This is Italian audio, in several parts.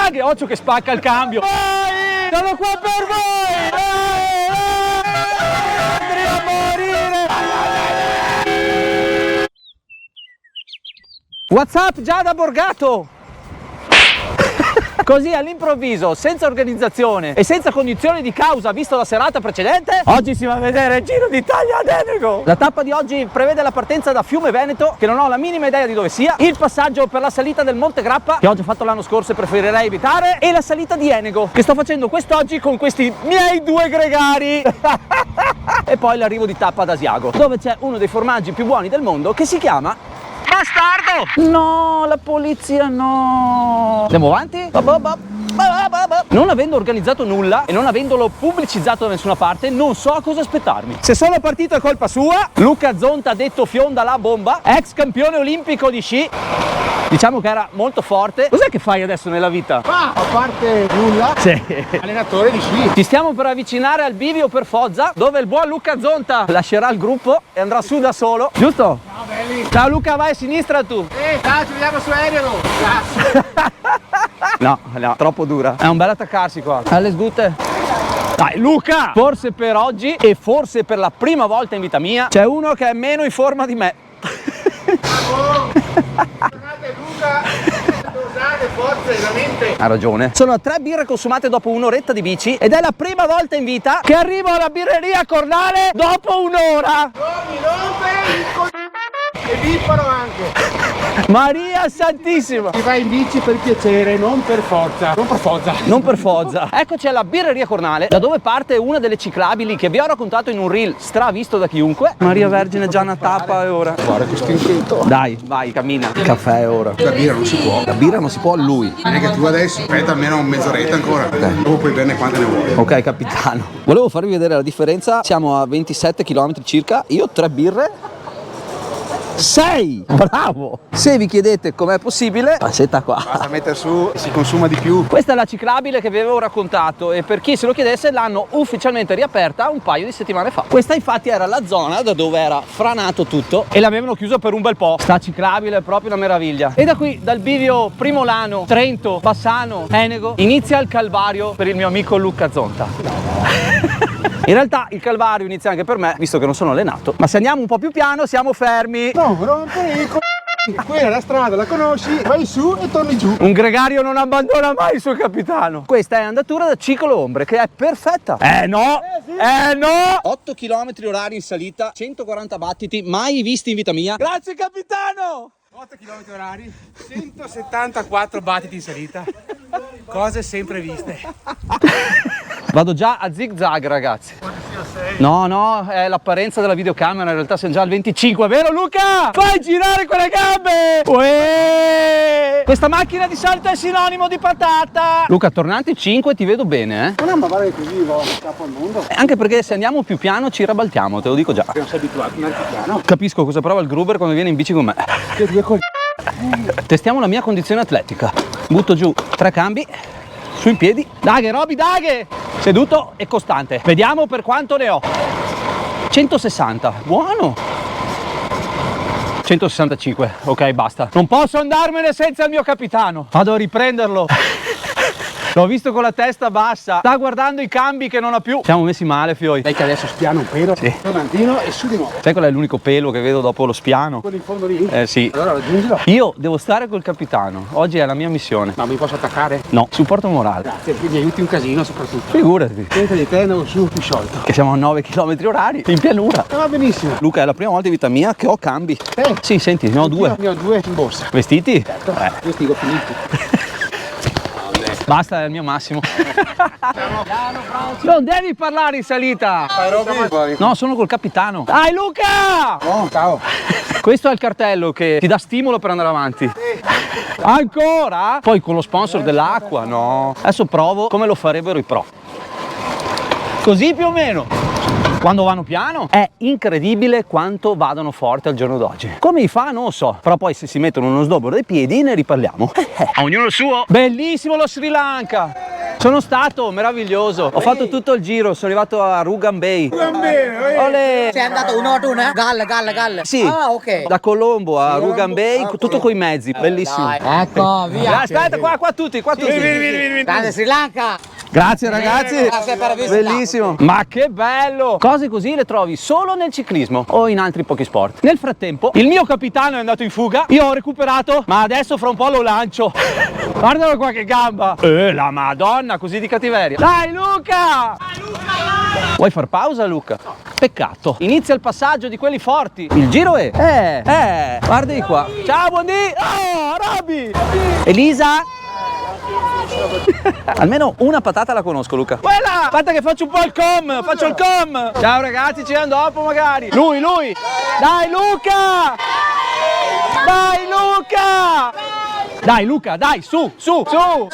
Daghe, occhio che spacca il cambio. Vai! Sono qua per voi! Andrei a morire! WhatsApp già da Borgato! Così all'improvviso, senza organizzazione e senza cognizione di causa, visto la serata precedente, oggi si va a vedere il Giro d'Italia ad Enego. La tappa di oggi prevede la partenza da Fiume Veneto, che non ho la minima idea di dove sia, il passaggio per la salita del Monte Grappa, che ho già fatto l'anno scorso e preferirei evitare, e la salita di Enego, che sto facendo quest'oggi con questi miei due gregari. E poi l'arrivo di tappa ad Asiago, dove c'è uno dei formaggi più buoni del mondo, che si chiama bastardo! No, la polizia no! Andiamo avanti? Non avendo organizzato nulla e non avendolo pubblicizzato da nessuna parte, non so cosa aspettarmi. Se sono partito è colpa sua. Luca Zonta, detto Fionda la bomba, ex campione olimpico di sci. Diciamo che era molto forte. Cos'è che fai adesso nella vita? Ma a parte nulla, sì, allenatore di sci. Ci stiamo per avvicinare al bivio per Foggia, dove il buon Luca Zonta lascerà il gruppo e andrà su da solo. Giusto? Ciao belli. Ciao Luca, vai a sinistra tu. Ciao, ci vediamo su Enego. No, troppo dura. È un bel attaccarsi qua. Alle sgute. Dai Luca! Forse per oggi e forse per la prima volta in vita mia c'è uno che è meno in forma di me. Tornate Luca, dosate, forza, veramente. Ha ragione. Sono 3 birre consumate dopo un'oretta di bici ed è la prima volta in vita che arrivo alla birreria Cornale dopo un'ora. Non mi rompe e bippano anche. Maria Santissima! Si va in bici per piacere, non per forza. Non per forza. Non per Foggia. Eccoci alla birreria Cornale, da dove parte una delle ciclabili che vi ho raccontato in un reel stravisto da chiunque. Maria Vergine, già una tappa e ora. Guarda che stinchito. Dai, vai, cammina. Caffè è ora. La birra non si può. La birra non si può a lui. Non è che tu adesso aspetta almeno mezz'oretta ancora. Dopo puoi berne quante ne vuoi. Ok, capitano. Volevo farvi vedere la differenza. Siamo a 27 km circa. Io 3 birre. 6! Bravo! Se vi chiedete com'è possibile, passetta qua. Basta mettere su e si consuma di più. Questa è la ciclabile che vi avevo raccontato e per chi se lo chiedesse l'hanno ufficialmente riaperta un paio di settimane fa. Questa infatti era la zona da dove era franato tutto e l'avevano chiusa per un bel po'. Sta ciclabile è proprio una meraviglia. E da qui, dal bivio Primolano, Trento, Bassano, Enego, inizia il calvario per il mio amico Luca Zonta. In realtà il calvario inizia anche per me, visto che non sono allenato. Ma se andiamo un po' più piano siamo fermi. Non rompere i Quella la strada la conosci, vai su e torni giù. Un gregario non abbandona mai il suo capitano. Questa è andatura da Cicolo Ombre, che è perfetta. No! Sì. No! 8 km orari in salita, 140 battiti, mai visti in vita mia. Grazie capitano! 8 km orari, 174 battiti in salita. Cose sempre viste. Vado già a zig zag, ragazzi. No, è l'apparenza della videocamera, in realtà siamo già al 25, vero Luca? Fai girare quelle gambe! Uè! Questa macchina di salto è sinonimo di patata! Luca, tornanti 5 ti vedo bene, Non ma guarda che così va capo al mondo. Anche perché se andiamo più piano ci ribaltiamo, te lo dico già. Non sei abituato, non è piano. Capisco cosa prova il Gruber quando viene in bici con me. Che due col... Testiamo la mia condizione atletica. Butto giù 3 cambi, su in piedi. Daghe, Roby, daghe! Seduto e costante. Vediamo per quanto ne ho. 160, buono. 165, ok, basta. Non posso andarmene senza il mio capitano. Vado a riprenderlo. L'ho visto con la testa bassa. Sta guardando i cambi che non ha più. Siamo messi male, fioi. Sai che adesso spiano un pelo, Sì. tornantino e su di nuovo. Sai qual è l'unico pelo che vedo dopo lo spiano? Quello in fondo lì? Sì. Allora raggiungilo. Io devo stare col capitano. Oggi è la mia missione. Ma mi posso attaccare? No, supporto morale. Grazie, mi aiuti un casino soprattutto. Figurati. Senza di te andavo su più sciolto. Che siamo a 9 km orari in pianura. Va benissimo. Luca, è la prima volta in vita mia che ho cambi. Sì, senti, ne ho 2. Ne ho 2 in borsa. Vestiti? Io stigo finiti. Basta, è il mio massimo. Non devi parlare in salita. No, sono col capitano. Dai Luca! Oh, ciao. Questo è il cartello che ti dà stimolo per andare avanti. Ancora? Poi con lo sponsor dell'acqua, no. Adesso provo come lo farebbero i pro. Così più o meno. Quando vanno piano è incredibile quanto vadano forte al giorno d'oggi. Come li fa non lo so, però poi se si mettono uno sdobbero dei piedi ne riparliamo. A ognuno il suo. Bellissimo lo Sri Lanka. Sono stato meraviglioso. Ho fatto tutto il giro, sono arrivato a Rugan Bay. Olè. Sei andato uno ad una? Galla. Sì, Ah, ok. da Colombo a Rugan Bay, tutto coi mezzi, bellissimo. Ecco, via. Aspetta, qua tutti. Grande Sri Lanka. Grazie ragazzi, Grazie per aver visitato. bellissimo. Ma che bello! Cose così le trovi solo nel ciclismo o in altri pochi sport. Nel frattempo il mio capitano è andato in fuga, io ho recuperato, ma adesso fra un po' lo lancio. Guardalo qua che gamba! La madonna, così di cattiveria. Dai Luca! Vuoi far pausa Luca? Peccato. Inizia il passaggio di quelli forti. Il giro è. Guardi qua. Ciao, buondì! Oh, Robby! Elisa? Almeno una patata la conosco Luca. Quella! Aspetta che faccio un po' il faccio il com. Ciao ragazzi, ci vediamo dopo magari. Lui. Dai Luca! Dai Luca, dai, su! Ciao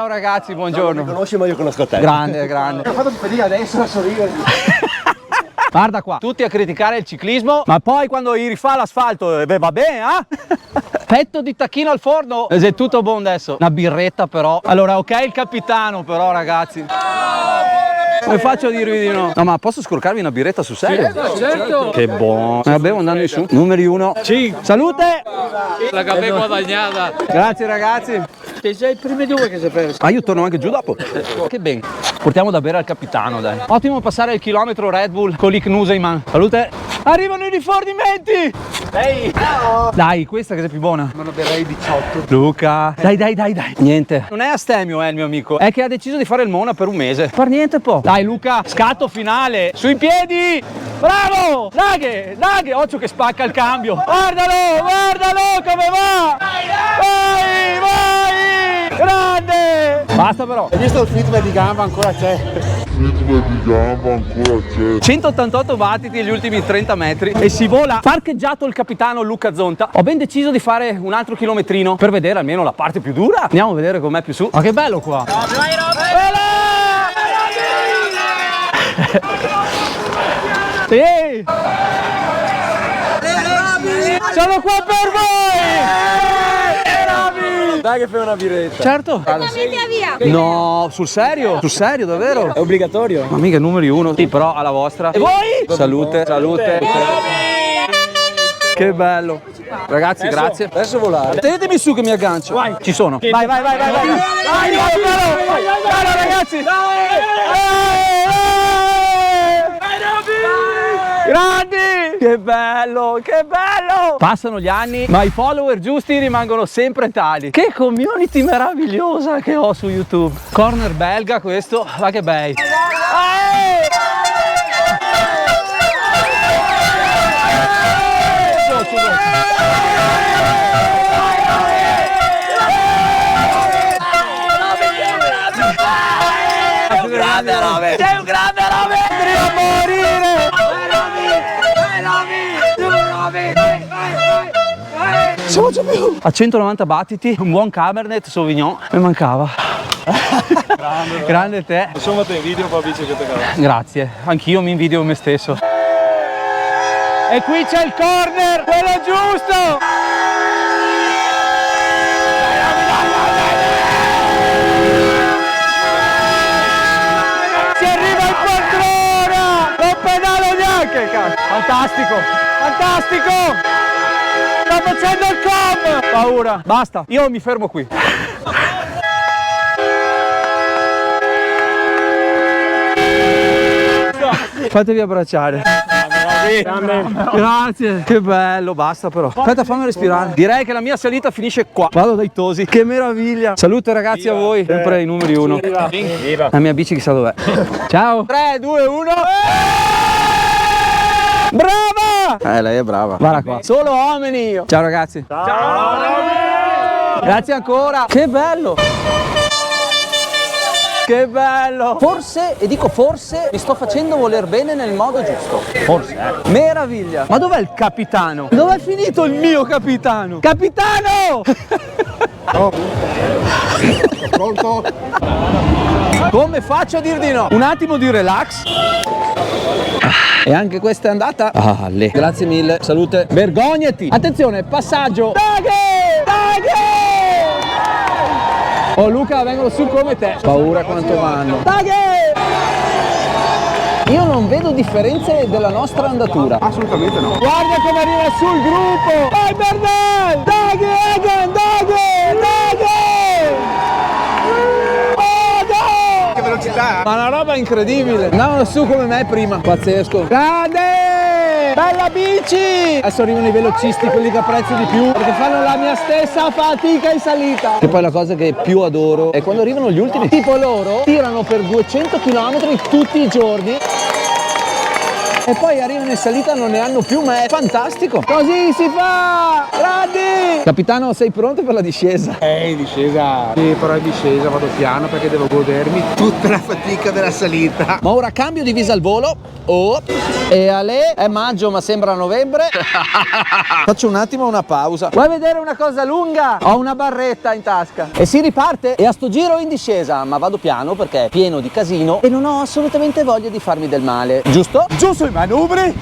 ragazzi, buongiorno. Non mi conosci ma io conosco te. Grande. Ho fatto pedire adesso a sorridere. Guarda qua, tutti a criticare il ciclismo, ma poi quando gli rifà l'asfalto, va bene, Petto di tacchino al forno, è tutto buon adesso. Una birretta però. Allora, ok il capitano però, ragazzi. Come faccio a dirvi di no? No, ma posso scroccarvi una birretta sul serio? Certo. Che buono. Me la bevo andando in su. Numeri 1. Salute! La caffè guadagnata. Grazie ragazzi. Sei i primi due che si è perso. Ah, io torno anche giù dopo. Che ben. Portiamo da bere al capitano, dai. Ottimo passare il chilometro Red Bull con l'Iknuseiman. Salute. Arrivano i rifornimenti. Ehi. Dai, questa che è più buona. Me ne berrei 18. Luca. Dai. Niente. Non è astemio, il mio amico. È che ha deciso di fare il Mona per un mese. Far niente po'. Dai Luca. Scatto finale. Sui piedi. Bravo. Daghe. Occhio che spacca il cambio. Guardalo come va. Vai. Grande. Basta però. Hai visto il feedback di gamba? Ancora c'è. 188 battiti gli ultimi 30 metri e si vola. Parcheggiato il capitano Luca Zonta, ho ben deciso di fare un altro chilometrino per vedere almeno la parte più dura. Andiamo a vedere com'è più su. Ma che bello qua. Sì. Sono qua per voi. Dai che fai una birretta. Certo. Via. No, sul serio? Sul serio, davvero? È obbligatorio. Ma mica numeri 1. Sì, però alla vostra. E voi? Salute. Che bello. Ragazzi, grazie. Adesso volare. Tenetemi su che mi aggancio. Vai. Ci sono. Vai. Vai, ragazzi. Grandi! Che bello! Passano gli anni, ma i follower giusti rimangono sempre tali. Che community meravigliosa che ho su YouTube. Corner belga questo, ma che bei. Sei un grande Roby! Devi morire! Siamo già più! A 190 battiti, un buon Cabernet Sauvignon, mi mancava. Grande te. Insomma te invidio poi dice che te cava. Grazie, anch'io mi invidio me stesso. E qui c'è il corner, quello giusto! Si arriva in poltrona! Non pedalo neanche, cazzo! Fantastico! Sto facendo il com! Paura! Basta, io mi fermo qui. Fatevi abbracciare. Grazie. Che bello, basta però. Aspetta, fammi respirare. Direi che la mia salita finisce qua. Vado dai Tosi. Che meraviglia. Salute ragazzi a voi. Sempre i numeri 1. La mia bici chissà dov'è. Ciao. 3, 2, 1. Brava! Lei è brava. Guarda qua. Solo uomini io. Ciao ragazzi. Ciao. Grazie ancora. Che bello. Che bello! Forse, e dico forse, mi sto facendo voler bene nel modo giusto. Forse, Meraviglia! Ma dov'è il capitano? Dov'è finito il mio capitano? Capitano! Pronto? Come faccio a dir di no? Un attimo di relax. E anche questa è andata. Grazie mille. Salute. Vergognati. Attenzione, passaggio. Daghe! Oh Luca, vengono su come te. Paura quanto vanno. Dai! Io non vedo differenze della nostra andatura. Assolutamente no. Guarda come arriva sul gruppo! Vai Bernal! Dai, Egan! Che velocità! Ma una roba incredibile! Andavano su come me prima. Pazzesco. Grande! Bella bici! Adesso arrivano i velocisti, quelli che apprezzo di più, perché fanno la mia stessa fatica in salita. E poi la cosa che più adoro è quando arrivano gli ultimi. Tipo loro tirano per 200 km tutti i giorni. E poi arrivano in salita e non ne hanno più, ma è fantastico. Così si fa! Grandi! Capitano, sei pronto per la discesa? In discesa. Sì, però in discesa vado piano perché devo godermi tutta la fatica della salita. Ma ora cambio divisa al volo. Oh. E Ale, è maggio ma sembra novembre. Faccio un attimo una pausa. Vuoi vedere una cosa lunga? Ho una barretta in tasca. E si riparte. E a sto giro in discesa, ma vado piano perché è pieno di casino e non ho assolutamente voglia di farmi del male. Giusto? Giù sui manubri.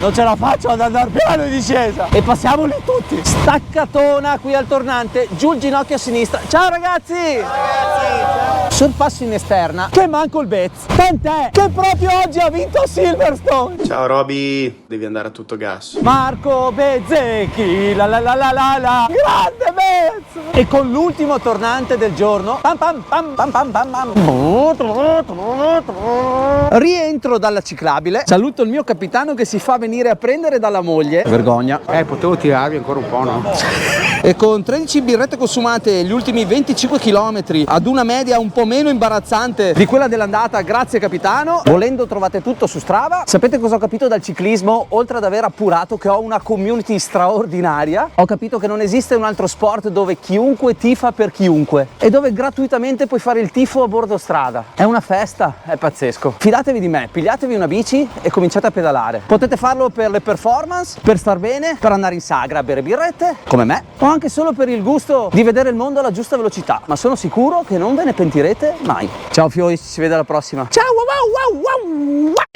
Non ce la faccio ad andare piano in discesa. E passiamo lì tutti. Staccatona qui al tornante. Giù il ginocchio a sinistra. Ciao ragazzi. Sorpasso in esterna. Che manco il Bez. Tant'è che proprio oggi ha vinto Silverstone. Ciao Roby, devi andare a tutto gas. Marco Bezzecchi, la. Grande Bez! E con l'ultimo tornante del giorno, rientro dalla ciclabile, saluto il mio capitano che si fa venire a prendere dalla moglie. Vergogna. Potevo tirarvi ancora un po', no? E con 13 birrette consumate gli ultimi 25 km ad una media un po' meno imbarazzante di quella dell'andata, grazie capitano. Volendo trovate tutto su Strava. Sapete cosa ho capito dal ciclismo? Oltre ad aver appurato che ho una community straordinaria, ho capito che non esiste un altro sport dove chiunque tifa per chiunque e dove gratuitamente puoi fare il tifo a bordo strada. È una festa, è pazzesco. Fidatevi di me, pigliatevi una bici e cominciate a pedalare. Potete farlo per le performance, per star bene, per andare in sagra a bere birrette, come me, o anche solo per il gusto di vedere il mondo alla giusta velocità. Ma sono sicuro che non ve ne pentirete mai. Ciao Fioi, ci si vede alla prossima. Ciao! Wow, wow, wow, wow.